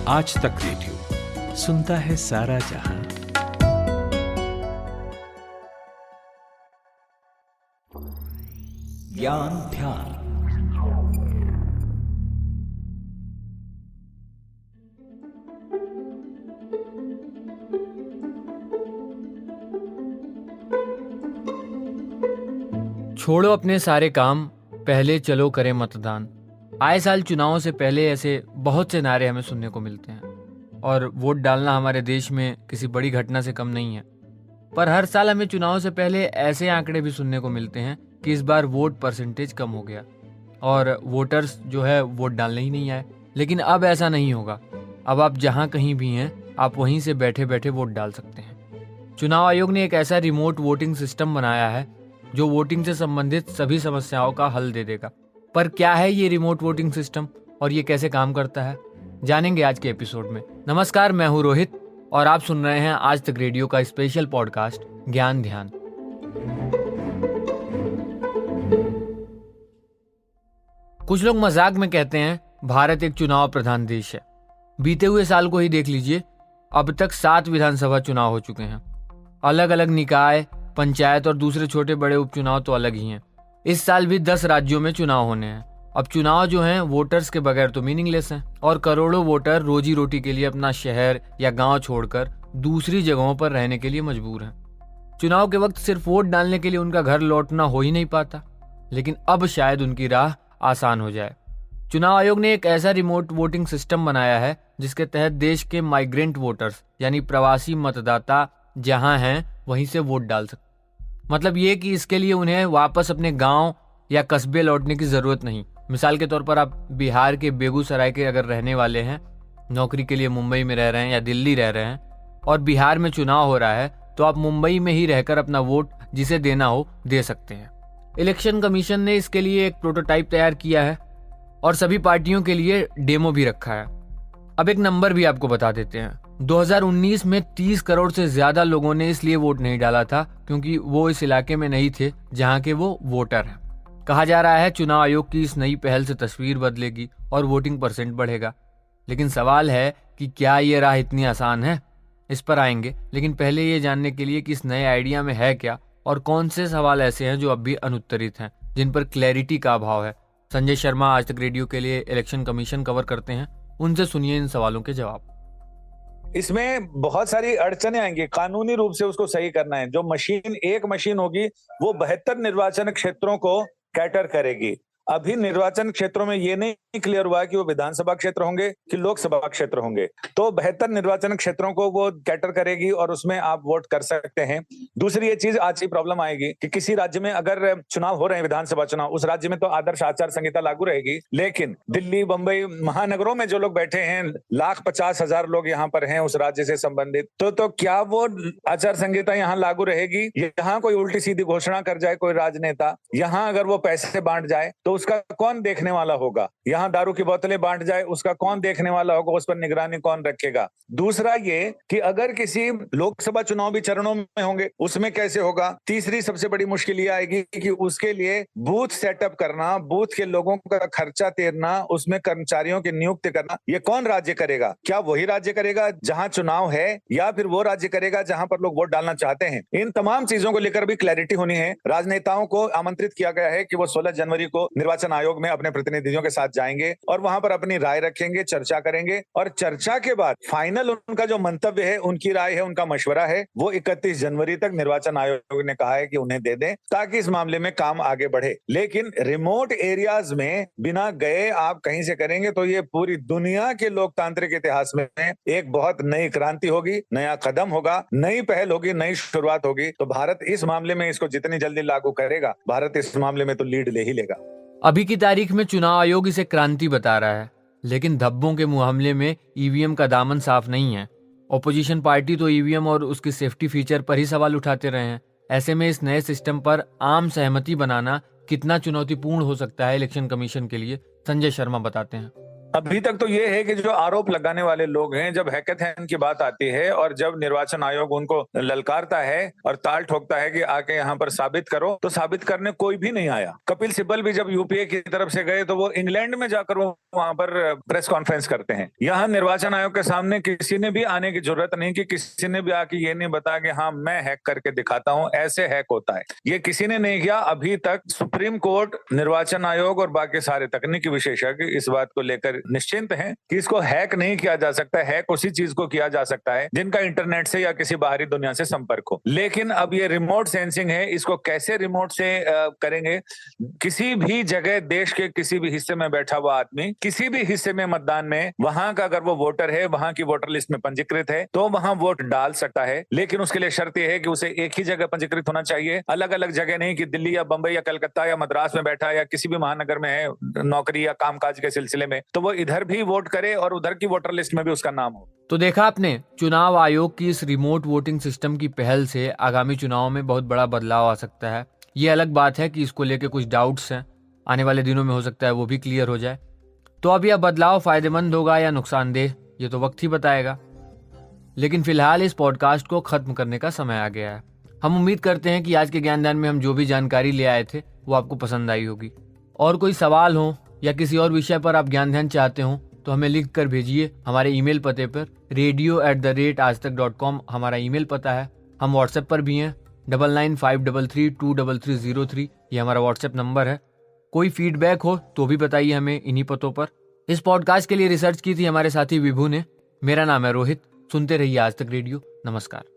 आज तक रेडियो सुनता है सारा जहां। ज्ञान ध्यान। छोड़ो अपने सारे काम, पहले चलो करें मतदान। आए साल चुनावों से पहले ऐसे बहुत से नारे हमें सुनने को मिलते हैं और वोट डालना हमारे देश में किसी बड़ी घटना से कम नहीं है। पर हर साल हमें चुनावों से पहले ऐसे आंकड़े भी सुनने को मिलते हैं कि इस बार वोट परसेंटेज कम हो गया और वोटर्स जो है वोट डालने ही नहीं आए। लेकिन अब ऐसा नहीं होगा। अब आप जहां कहीं भी हैं, आप वहीं से बैठे बैठे वोट डाल सकते हैं। चुनाव आयोग ने एक ऐसा रिमोट वोटिंग सिस्टम बनाया है जो वोटिंग से संबंधित सभी समस्याओं का हल दे देगा। पर क्या है ये रिमोट वोटिंग सिस्टम और ये कैसे काम करता है, जानेंगे आज के एपिसोड में। नमस्कार, मैं हूं रोहित और आप सुन रहे हैं आज तक रेडियो का स्पेशल पॉडकास्ट ज्ञान ध्यान। कुछ लोग मजाक में कहते हैं भारत एक चुनाव प्रधान देश है। बीते हुए साल को ही देख लीजिए, अब तक 7 विधानसभा चुनाव हो चुके हैं। अलग अलग निकाय, पंचायत और दूसरे छोटे बड़े उपचुनाव तो अलग ही हैं। इस साल भी 10 राज्यों में चुनाव होने हैं। अब चुनाव जो हैं वोटर्स के बगैर तो मीनिंगलेस हैं और करोड़ों वोटर रोजी रोटी के लिए अपना शहर या गांव छोड़कर दूसरी जगहों पर रहने के लिए मजबूर हैं। चुनाव के वक्त सिर्फ वोट डालने के लिए उनका घर लौटना हो ही नहीं पाता, लेकिन अब शायद उनकी राह आसान हो जाए। चुनाव आयोग ने एक ऐसा रिमोट वोटिंग सिस्टम बनाया है जिसके तहत देश के माइग्रेंट वोटर्स यानी प्रवासी मतदाता जहां हैं वहीं से वोट डाल सकते। मतलब ये कि इसके लिए उन्हें वापस अपने गांव या कस्बे लौटने की जरूरत नहीं। मिसाल के तौर पर आप बिहार के बेगूसराय के अगर रहने वाले हैं, नौकरी के लिए मुंबई में रह रहे हैं या दिल्ली रह रहे हैं और बिहार में चुनाव हो रहा है, तो आप मुंबई में ही रहकर अपना वोट जिसे देना हो दे सकते हैं। इलेक्शन कमीशन ने इसके लिए एक प्रोटोटाइप तैयार किया है और सभी पार्टियों के लिए डेमो भी रखा है। अब एक नंबर भी आपको बता देते हैं। 2019 में 30 करोड़ से ज्यादा लोगों ने इसलिए वोट नहीं डाला था क्योंकि वो इस इलाके में नहीं थे जहां के वो वोटर हैं। कहा जा रहा है चुनाव आयोग की इस नई पहल से तस्वीर बदलेगी और वोटिंग परसेंट बढ़ेगा। लेकिन सवाल है कि क्या ये राह इतनी आसान है? इस पर आएंगे, लेकिन पहले ये जानने के लिए कि इस नए आइडिया में है क्या और कौन से सवाल ऐसे हैं जो अब भी अनुत्तरित हैं, जिन पर क्लैरिटी का अभाव है। संजय शर्मा आज तक रेडियो के लिए इलेक्शन कमीशन कवर करते हैं, उनसे सुनिए इन सवालों के जवाब। इसमें बहुत सारी अड़चने आएंगी। कानूनी रूप से उसको सही करना है। जो मशीन, एक मशीन होगी वो 72 निर्वाचन क्षेत्रों को कैटर करेगी। अभी निर्वाचन क्षेत्रों में ये नहीं क्लियर हुआ कि वो विधानसभा क्षेत्र होंगे कि लोकसभा क्षेत्र होंगे। तो 72 निर्वाचन क्षेत्रों को वो कैटर करेगी और उसमें आप वोट कर सकते हैं। दूसरी ये चीज आज की प्रॉब्लम आएगी कि किसी राज्य में अगर चुनाव हो रहे हैं, विधानसभा चुनाव, उस राज्य में तो आदर्श आचार संहिता लागू रहेगी, लेकिन दिल्ली, बंबई, महानगरों में जो लोग बैठे हैं, 1,50,000 लोग यहाँ पर हैं उस राज्य से संबंधित, तो क्या वो आचार संहिता यहाँ लागू रहेगी? यहाँ कोई उल्टी सीधी घोषणा कर जाए कोई राजनेता, यहाँ अगर वो पैसे बांट जाए तो उसका कौन देखने वाला होगा? यहाँ दारू की बोतलें बांट जाए, उसका कौन देखने वाला होगा? उस पर निगरानी कौन रखेगा? दूसरा ये कि अगर किसी लोकसभा चुनाव भी चरणों में होंगे, उसमें कैसे होगा? तीसरी सबसे बड़ी मुश्किल ये आएगी कि उसके लिए बूथ सेटअप करना, बूथ के लोगों का खर्चा तेरना, उसमें कर्मचारियों की नियुक्ति करना, ये कौन राज्य करेगा? क्या वही राज्य करेगा जहां चुनाव है या फिर वो राज्य करेगा जहां पर लोग वोट डालना चाहते हैं? इन तमाम चीजों को लेकर भी क्लैरिटी होनी है। राजनेताओं को आमंत्रित किया गया है कि वो 16 जनवरी को निर्वाचन आयोग में अपने प्रतिनिधियों के साथ जाएंगे और वहां पर अपनी राय रखेंगे, चर्चा करेंगे और चर्चा के बाद फाइनल उनका जो मंतव्य है, उनकी राय है, उनका मशवरा है, वो 31 जनवरी तक निर्वाचन आयोग ने कहा है कि उन्हें दे दें ताकि इस मामले में काम आगे बढ़े। लेकिन रिमोट एरियाज में बिना गए आप कहीं से करेंगे तो ये पूरी दुनिया के लोकतांत्रिक इतिहास में एक बहुत नई क्रांति होगी, नया कदम होगा, नई पहल होगी, नई शुरुआत होगी। तो भारत इस मामले में इसको जितनी जल्दी लागू करेगा, भारत इस मामले में तो लीड ले ही लेगा। अभी की तारीख में चुनाव आयोग इसे क्रांति बता रहा है, लेकिन धब्बों के मामले में ईवीएम का दामन साफ नहीं है। ऑपोजिशन पार्टी तो ईवीएम और उसकी सेफ्टी फीचर पर ही सवाल उठाते रहे हैं। ऐसे में इस नए सिस्टम पर आम सहमति बनाना कितना चुनौतीपूर्ण हो सकता है इलेक्शन कमीशन के लिए, संजय शर्मा बताते हैं। अभी तक तो ये है कि जो आरोप लगाने वाले लोग हैं, जब हैकाथन की बात आती है और जब निर्वाचन आयोग उनको ललकारता है और ताल ठोकता है कि आके यहाँ पर साबित करो, तो साबित करने कोई भी नहीं आया। कपिल सिब्बल भी जब यूपीए की तरफ से गए तो वो इंग्लैंड में जाकर वो वहां पर प्रेस कॉन्फ्रेंस करते हैं। यहाँ निर्वाचन आयोग के सामने किसी ने भी आने की जरूरत नहीं कि किसी ने भी आके ये नहीं बताया कि हाँ मैं हैक करके दिखाता हूँ, ऐसे हैक होता है, ये किसी ने नहीं किया। अभी तक सुप्रीम कोर्ट, निर्वाचन आयोग और बाकी सारे तकनीकी विशेषज्ञ इस बात को लेकर निश्चिंत हैं कि इसको हैक नहीं किया जा सकता। हैक उसी चीज को किया जा सकता है जिनका इंटरनेट से या किसी बाहरी दुनिया से संपर्क हो। लेकिन अब ये रिमोट सेंसिंग है, इसको कैसे रिमोट से करेंगे? किसी भी जगह देश के किसी भी हिस्से में बैठा हुआ आदमी किसी भी हिस्से में मतदान में, वहां का अगर वो वोटर है, वहां की वोटर लिस्ट में पंजीकृत है, तो वहां वोट डाल सकता है। लेकिन उसके लिए शर्त यह है कि उसे एक ही जगह पंजीकृत होना चाहिए, अलग अलग जगह नहीं कि दिल्ली या बंबई या कलकत्ता या मद्रास में बैठा या किसी भी महानगर में है नौकरी या कामकाज के सिलसिले में, तो वो इधर भी वोट करे और उधर की वोटर लिस्ट में भी उसका नाम हो। तो देखा आपने, चुनाव आयोग की इस रिमोट वोटिंग सिस्टम की पहल से आगामी चुनाव में बहुत बड़ा बदलाव आ सकता है। ये अलग बात है कि इसको लेके कुछ डाउट्स हैं, आने वाले दिनों में हो सकता है वो भी क्लियर हो जाए। तो अब यह बदलाव फायदेमंद होगा या नुकसानदेह, ये तो वक्त ही बताएगा। लेकिन फिलहाल इस पॉडकास्ट को खत्म करने का समय आ गया है। हम उम्मीद करते हैं कि आज के ज्ञानदान में हम जो भी जानकारी ले आए थे वो आपको पसंद आई होगी। और कोई सवाल हो या किसी और विषय पर आप ज्ञान ध्यान चाहते हो तो हमें लिख कर भेजिए हमारे ईमेल पते पर। radio@aajtak.com हमारा ईमेल पता है। हम व्हाट्सएप पर भी हैं, 9953332303 ये हमारा व्हाट्सएप नंबर है। कोई फीडबैक हो तो भी बताइए हमें इन्हीं पतों पर। इस पॉडकास्ट के लिए रिसर्च की थी हमारे साथी विभू ने। मेरा नाम है रोहित। सुनते रहिए आज तक रेडियो। नमस्कार।